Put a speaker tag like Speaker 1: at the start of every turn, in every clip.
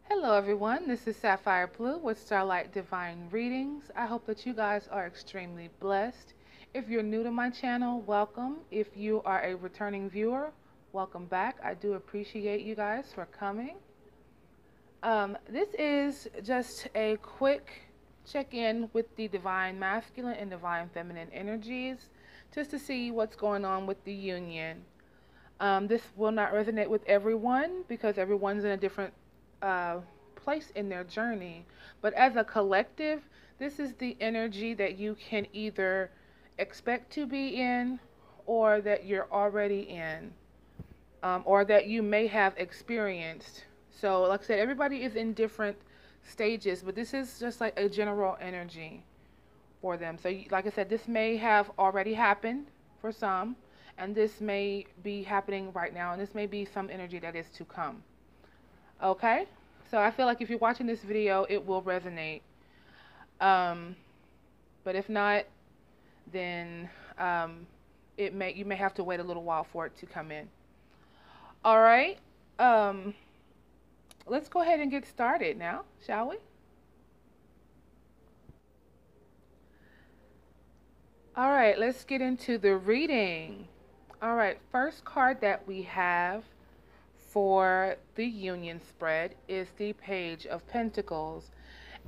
Speaker 1: Hello everyone, this is Sapphire Blue with Starlight Divine Readings. I hope that you guys are extremely blessed. If you're new to my channel, welcome. If you are a returning viewer, welcome back. I do appreciate you guys for coming. This is just a quick check-in with the Divine Masculine and Divine Feminine energies, just to see what's going on with the union. This will not resonate with everyone because everyone's in a different place in their journey, but as a collective, this is the energy that you can either expect to be in, or that you're already in, or that you may have experienced. So like I said, everybody is in different stages, but this is just like a general energy for them. So like I said, this may have already happened for some, and this may be happening right now, and this may be some energy that is to come. Okay, so I feel like if you're watching this video, it will resonate. But if not, then you may have to wait a little while for it to come in. All right, let's go ahead and get started now, shall we? All right, let's get into the reading. All right, first card that we have for the union spread is the Page of Pentacles.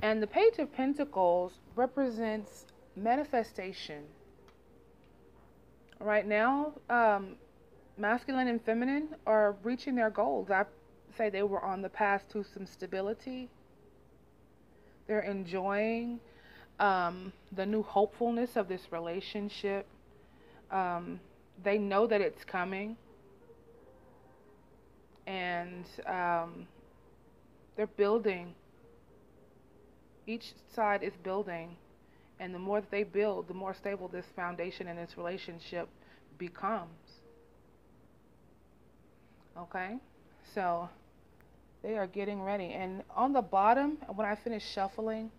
Speaker 1: And the Page of Pentacles represents manifestation. Right now, masculine and feminine are reaching their goals. I say they were on the path to some stability. They're enjoying the new hopefulness of this relationship. They know that it's coming. And they're building. Each side is building, and the more that they build, the more stable this foundation and this relationship becomes. Okay, so they are getting ready. And on the bottom, when I finish shuffling,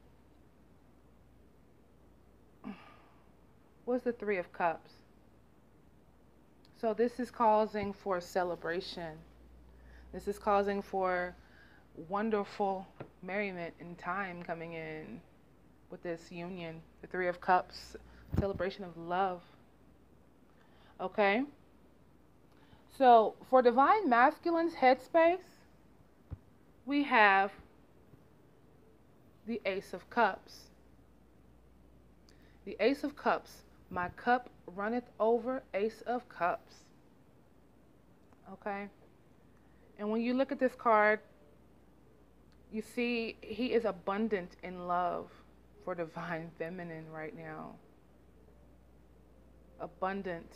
Speaker 1: was the Three of Cups. So this is causing for celebration. This is causing for wonderful merriment and time coming in with this union. The Three of Cups, celebration of love. Okay? So for Divine Masculine's headspace, we have the Ace of Cups. The Ace of Cups. My cup runneth over, Ace of Cups. Okay? And when you look at this card, you see he is abundant in love for Divine Feminine right now. Abundant.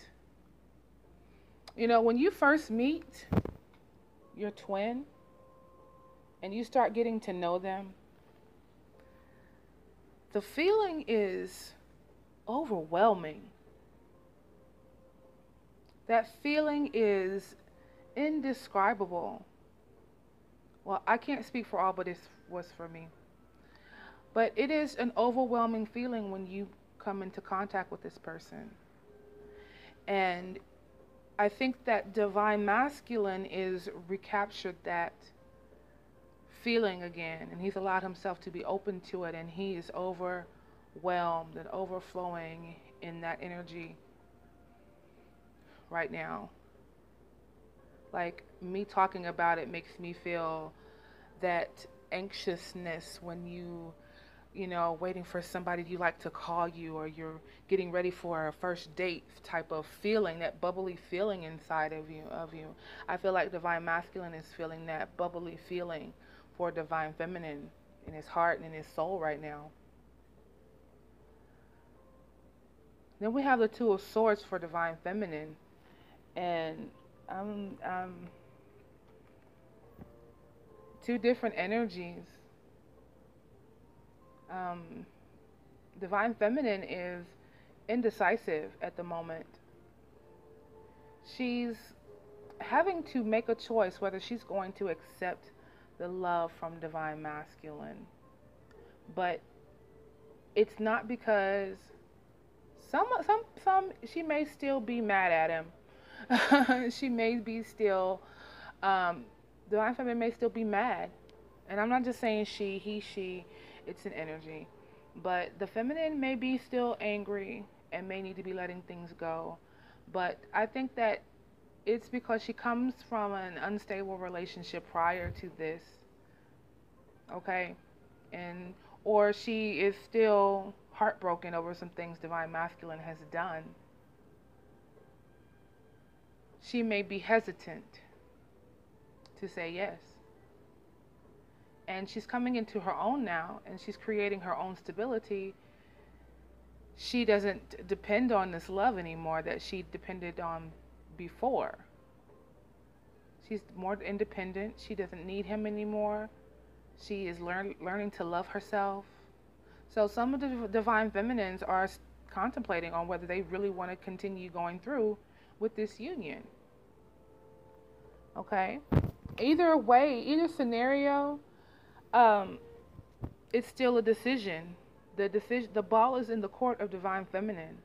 Speaker 1: You know, when you first meet your twin and you start getting to know them, the feeling is overwhelming. That feeling is indescribable. Well, I can't speak for all, but it was for me. But it is an overwhelming feeling when you come into contact with this person. And I think that Divine Masculine is recaptured that feeling again, and he's allowed himself to be open to it, and he is overwhelmed and overflowing in that energy right now. Like, me talking about it makes me feel that anxiousness when you know, waiting for somebody you like to call you, or you're getting ready for a first date type of feeling, that bubbly feeling inside of you. I feel like Divine Masculine is feeling that bubbly feeling for Divine Feminine in his heart and in his soul right now. Then we have the Two of Swords for Divine Feminine, and two different energies. Divine Feminine is indecisive at the moment. She's having to make a choice whether she's going to accept the love from Divine Masculine. But it's not because some she may still be mad at him. She may be still Divine Feminine may still be mad. And I'm not just saying she, he, she, it's an energy. But the feminine may be still angry and may need to be letting things go. But I think that it's because she comes from an unstable relationship prior to this. Okay? And or she is still heartbroken over some things Divine Masculine has done. She may be hesitant to say yes. And she's coming into her own now, and she's creating her own stability. She doesn't depend on this love anymore that she depended on before. She's more independent. She doesn't need him anymore. She is learning to love herself. So some of the Divine Feminines are contemplating on whether they really want to continue going through with this union. Okay? Either way, either scenario, it's still a decision. The ball is in the court of Divine Feminine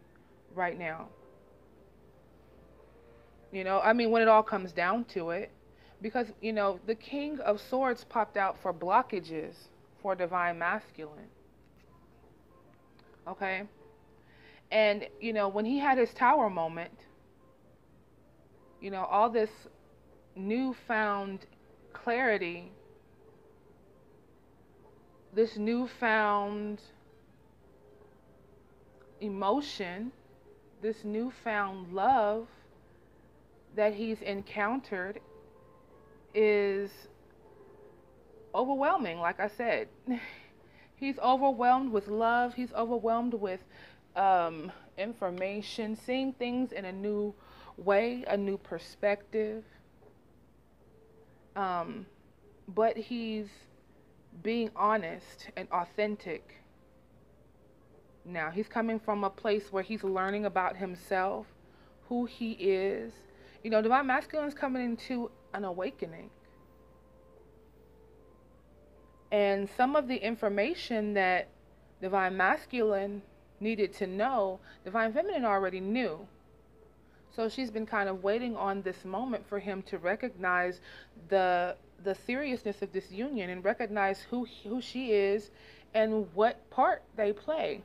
Speaker 1: right now. You know, I mean, when it all comes down to it, because, you know, the King of Swords popped out for blockages for Divine Masculine. Okay? And, you know, when he had his tower moment, you know, all this newfound clarity, this newfound emotion, this newfound love that he's encountered is overwhelming, like I said. He's overwhelmed with love. He's overwhelmed with information, seeing things in a new way, a new perspective. But he's being honest and authentic. Now, he's coming from a place where he's learning about himself, who he is. You know, Divine Masculine is coming into an awakening. And some of the information that Divine Masculine needed to know, Divine Feminine already knew. So she's been kind of waiting on this moment for him to recognize the seriousness of this union and recognize who she is and what part they play.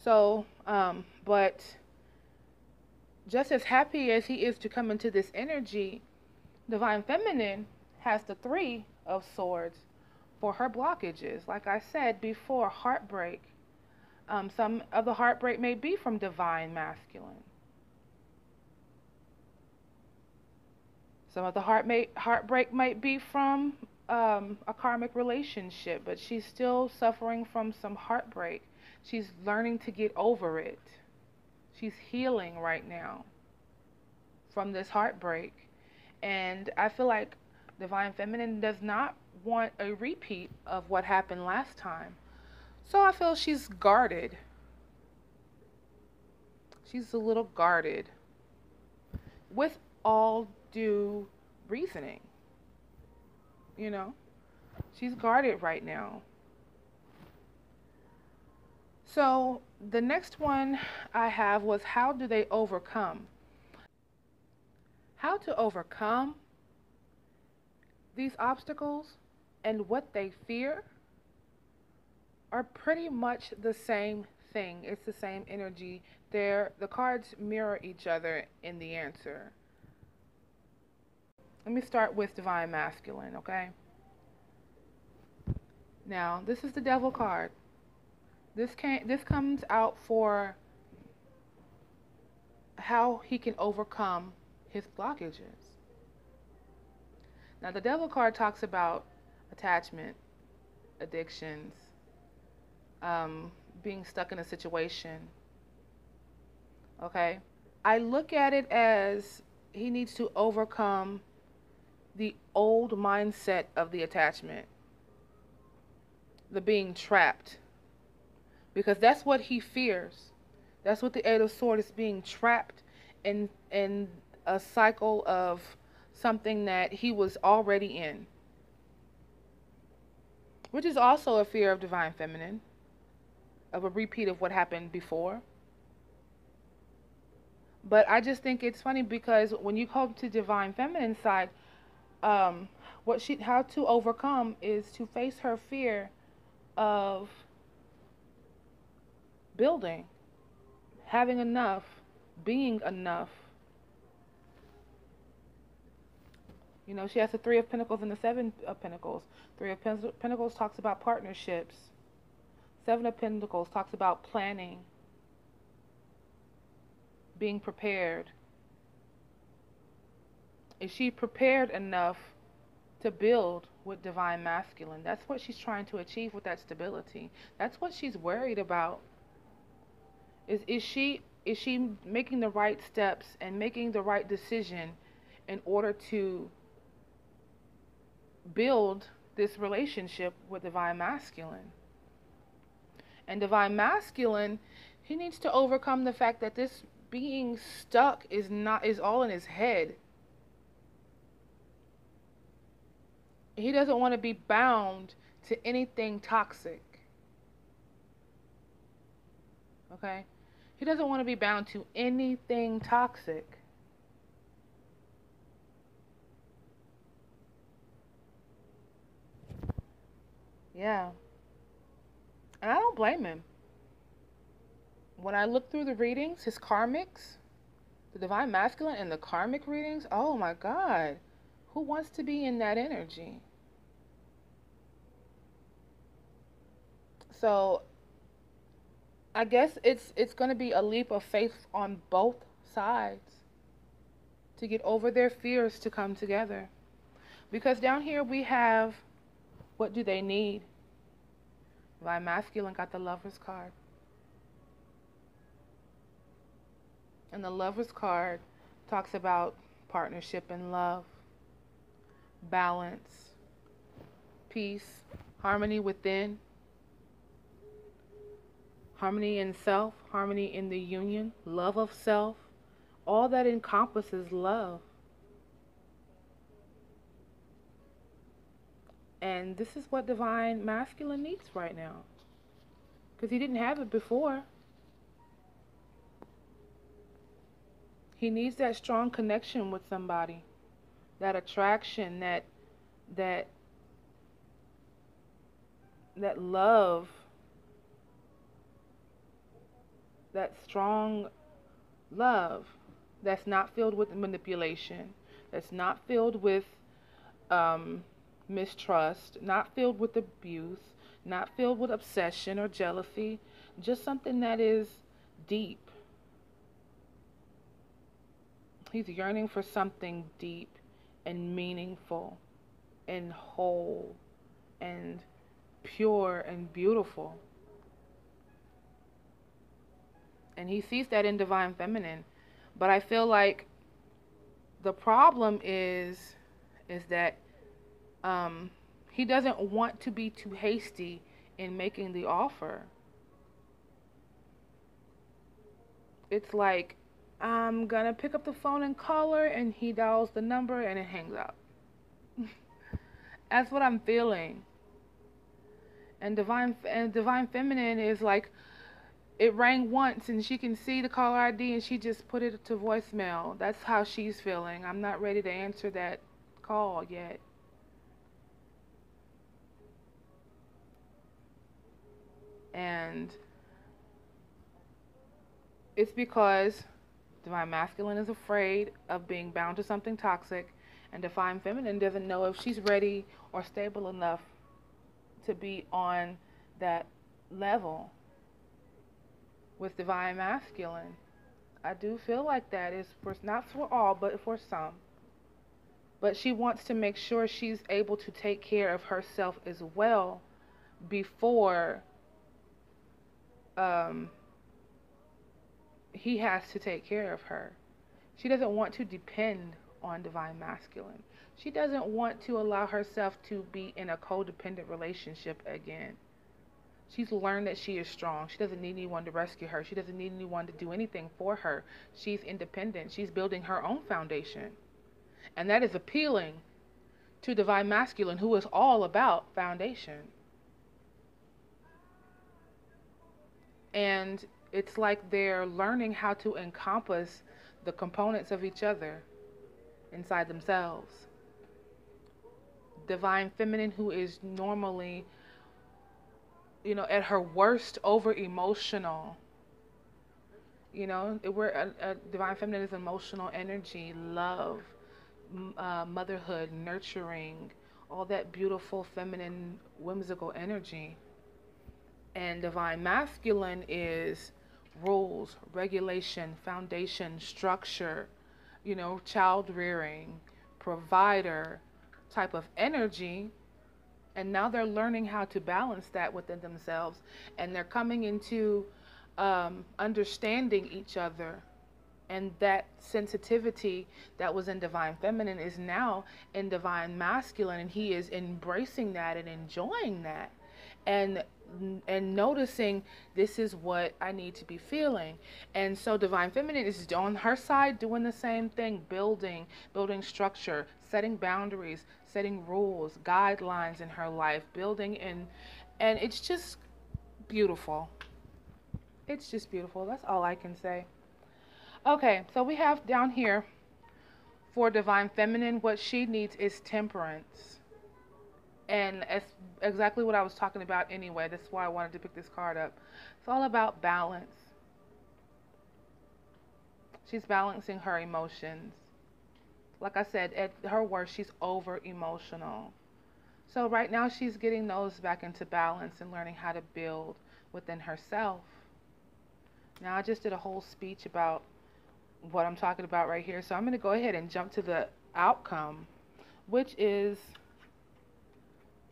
Speaker 1: So, but just as happy as he is to come into this energy, Divine Feminine has the Three of Swords for her blockages. Like I said before, heartbreak. Some of the heartbreak may be from Divine Masculine. Some of the heartbreak might be from a karmic relationship, but she's still suffering from some heartbreak. She's learning to get over it. She's healing right now from this heartbreak. And I feel like Divine Feminine does not want a repeat of what happened last time. So I feel she's guarded. She's a little guarded. With all due reasoning. You know? She's guarded right now. So the next one I have was, how do they overcome? How to overcome these obstacles and what they fear are pretty much the same thing. It's the same energy. The cards mirror each other in the answer. Let me start with Divine Masculine, okay? Now, this is the Devil card. This comes out for how he can overcome his blockages. Now, the Devil card talks about attachment, addictions, being stuck in a situation. Okay? I look at it as he needs to overcome the old mindset of the attachment. the being trapped, because that's what he fears. That's what the Eight of Swords is, being trapped in a cycle of something that he was already in, which is also a fear of divine feminine, of a repeat of what happened before. But I just think it's funny because when you come to divine feminine side, how to overcome is to face her fear of building, having enough, being enough. You know, she has the Three of Pentacles and the Seven of Pentacles. Three of Pentacles talks about partnerships. Seven of Pentacles talks about planning, being prepared. Is she prepared enough to build with divine masculine? That's what she's trying to achieve with that stability. That's what she's worried about. Is she making the right steps and making the right decision in order to build this relationship with divine masculine? And divine masculine, he needs to overcome the fact that this being stuck is all in his head. He doesn't want to be bound to anything toxic. Okay? He doesn't want to be bound to anything toxic. Yeah. And I don't blame him. When I look through the readings, his karmics, the divine masculine and the karmic readings, oh my God. Who wants to be in that energy? So I guess it's going to be a leap of faith on both sides to get over their fears to come together. Because down here we have, what do they need? Divine masculine got the Lover's card. And the Lover's card talks about partnership and love, balance, peace, harmony within, harmony in self, harmony in the union, love of self. All that encompasses love. And this is what divine masculine needs right now, because he didn't have it before. He needs that strong connection with somebody, that attraction, that love, that strong love that's not filled with manipulation, that's not filled with mistrust, not filled with abuse, not filled with obsession or jealousy, just something that is deep. He's yearning for something deep and meaningful and whole and pure and beautiful. And he sees that in divine feminine. But I feel like the problem is that he doesn't want to be too hasty in making the offer. It's like, I'm gonna pick up the phone and call her, and he dials the number and it hangs up. That's what I'm feeling. And divine feminine is like, it rang once and she can see the caller ID and she just put it to voicemail. That's how she's feeling. I'm not ready to answer that call yet. And it's because divine masculine is afraid of being bound to something toxic, and divine feminine doesn't know if she's ready or stable enough to be on that level with divine masculine. I do feel like that is not for all, but for some. But she wants to make sure she's able to take care of herself as well before he has to take care of her. She doesn't want to depend on divine masculine. She doesn't want to allow herself to be in a codependent relationship again. She's learned that she is strong. She doesn't need anyone to rescue her. She doesn't need anyone to do anything for her. She's independent. She's building her own foundation. And that is appealing to divine masculine, who is all about foundation. And it's like they're learning how to encompass the components of each other inside themselves. Divine feminine, who is normally, at her worst, over emotional. Divine feminine is emotional energy, love, motherhood, nurturing, all that beautiful feminine whimsical energy. And divine masculine is rules, regulation, foundation, structure, child rearing, provider type of energy. And now they're learning how to balance that within themselves, and they're coming into understanding each other. And that sensitivity that was in divine feminine is now in divine masculine, and he is embracing that and enjoying that, and noticing, this is what I need to be feeling. And so divine feminine is on her side doing the same thing, building structure, setting boundaries, setting rules, guidelines in her life, building and it's just beautiful. It's just beautiful. That's all I can say. Okay, so we have down here for divine feminine, what she needs is temperance. And it's exactly what I was talking about anyway. That's why I wanted to pick this card up. It's all about balance. She's balancing her emotions. Like I said, at her worst, she's over emotional. So right now she's getting those back into balance and learning how to build within herself. Now I just did a whole speech about what I'm talking about right here. So I'm going to go ahead and jump to the outcome, which is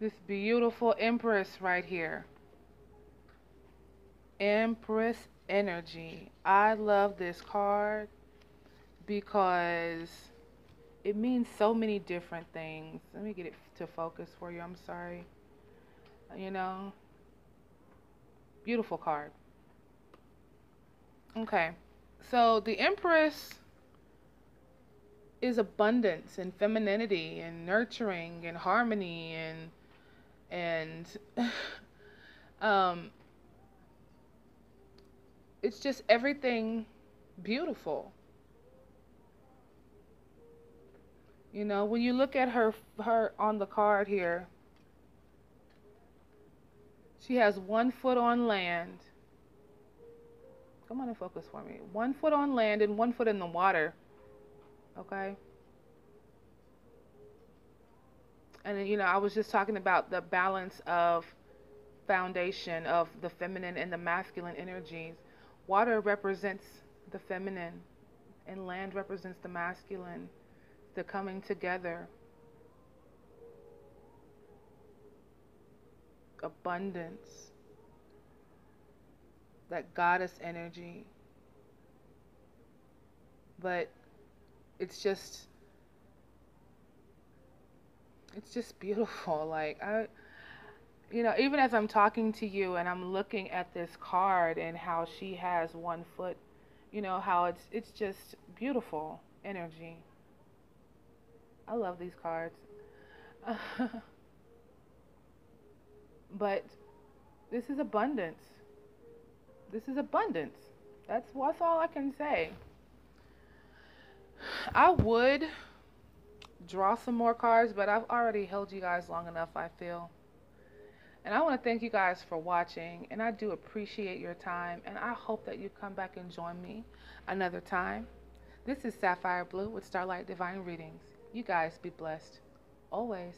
Speaker 1: this beautiful Empress right here. Empress energy. I love this card because it means so many different things. Let me get it to focus for you. I'm sorry. Beautiful card. Okay. So the Empress is abundance and femininity and nurturing and harmony and it's just everything beautiful. When you look at her on the card here, she has 1 foot on land. Come on and focus for me. 1 foot on land and 1 foot in the water. Okay? And I was just talking about the balance of foundation of the feminine and the masculine energies. Water represents the feminine and land represents the masculine. The coming together. Abundance. That goddess energy. But it's just beautiful. Like even as I'm talking to you and I'm looking at this card and how she has 1 foot, how it's just beautiful energy. I love these cards. But this is abundance. This is abundance. That's all I can say. I would draw some more cards, but I've already held you guys long enough, I feel. And I want to thank you guys for watching, and I do appreciate your time, and I hope that you come back and join me another time. This is Sapphire Blue with Starlight Divine Readings. You guys be blessed. Always.